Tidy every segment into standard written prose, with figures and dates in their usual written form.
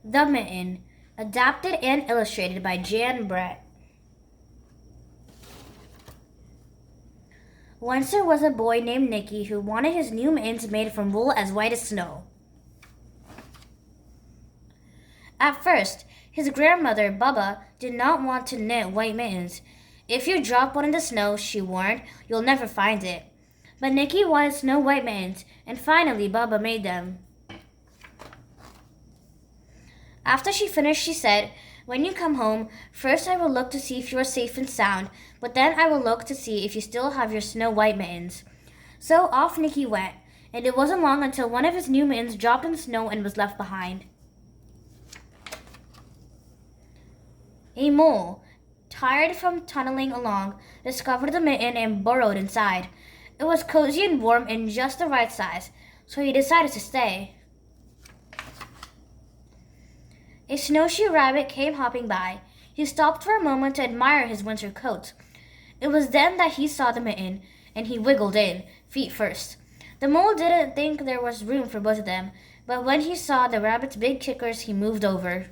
The Mitten, adapted and illustrated by Jan Brett. Once there was a boy named Nicky who wanted his new mittens made from wool as white as snow. At first, his grandmother, Bubba, did not want to knit white mittens. If you drop one in the snow, she warned, you'll never find it. But Nicky wanted snow white mittens, and finally Bubba made them. After she finished, she said, "When you come home, first I will look to see if you are safe and sound, but then I will look to see if you still have your snow white mittens." So off Nicky went, and it wasn't long until one of his new mittens dropped in the snow and was left behind. A mole, tired from tunneling along, discovered the mitten and burrowed inside. It was cozy and warm and just the right size, so he decided to stay. A snowshoe rabbit came hopping by. He stopped for a moment to admire his winter coat. It was then that he saw the mitten, and he wiggled in, feet first. The mole didn't think there was room for both of them, but when he saw the rabbit's big kickers, he moved over.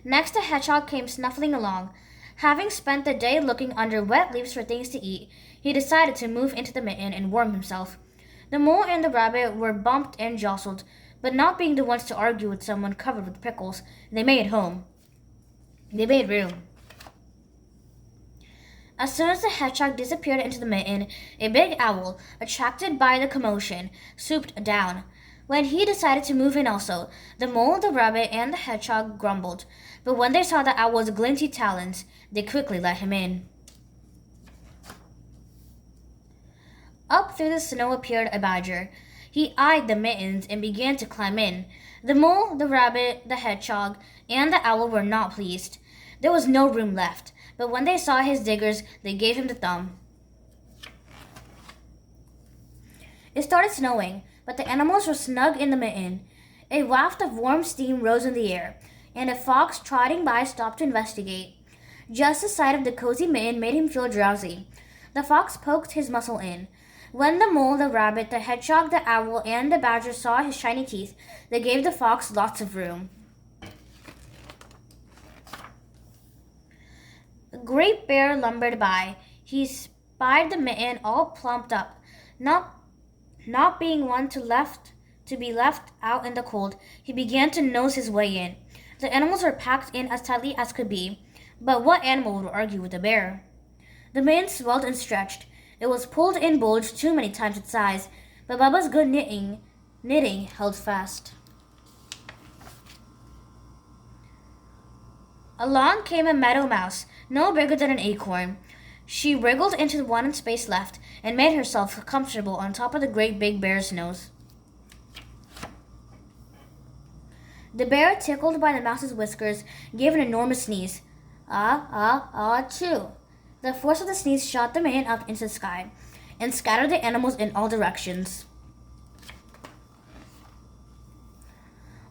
Next, the hedgehog came snuffling along. Having spent the day looking under wet leaves for things to eat, he decided to move into the mitten and warm himself. The mole and the rabbit were bumped and jostled, but not being the ones to argue with someone covered with prickles, they made home. They made room. As soon as the hedgehog disappeared into the mitten, a big owl, attracted by the commotion, swooped down. When he decided to move in also, the mole, the rabbit, and the hedgehog grumbled, but when they saw the owl's glinty talons, they quickly let him in. Up through the snow appeared a badger. He eyed the mittens and began to climb in. The mole, the rabbit, the hedgehog, and the owl were not pleased. There was no room left, but when they saw his diggers, they gave him the thumb. It started snowing, but the animals were snug in the mitten. A waft of warm steam rose in the air, and a fox trotting by stopped to investigate. Just the sight of the cozy mitten made him feel drowsy. The fox poked his muzzle in. When the mole, the rabbit, the hedgehog, the owl, and the badger saw his shiny teeth, they gave the fox lots of room. A great bear lumbered by. He spied the mitten all plumped up, not being one to be left out in the cold. He began to nose his way in. The animals were packed in as tightly as could be, but what animal would argue with a bear? The mitten swelled and stretched. It was pulled and bulged too many times its size, but Bubba's good knitting held fast. Along came a meadow mouse, no bigger than an acorn. She wriggled into the one space left and made herself comfortable on top of the great big bear's nose. The bear, tickled by the mouse's whiskers, gave an enormous sneeze. Ah, ah, ah, achoo! The force of the sneeze shot the mitten up into the sky and scattered the animals in all directions.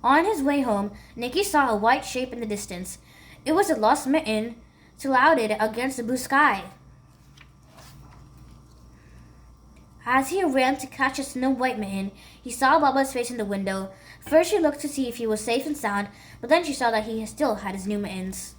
On his way home, Nicky saw a white shape in the distance. It was a lost mitten, clouded against the blue sky. As he ran to catch a snow white mitten, he saw Bubba's face in the window. First she looked to see if he was safe and sound, but then she saw that he still had his new mittens.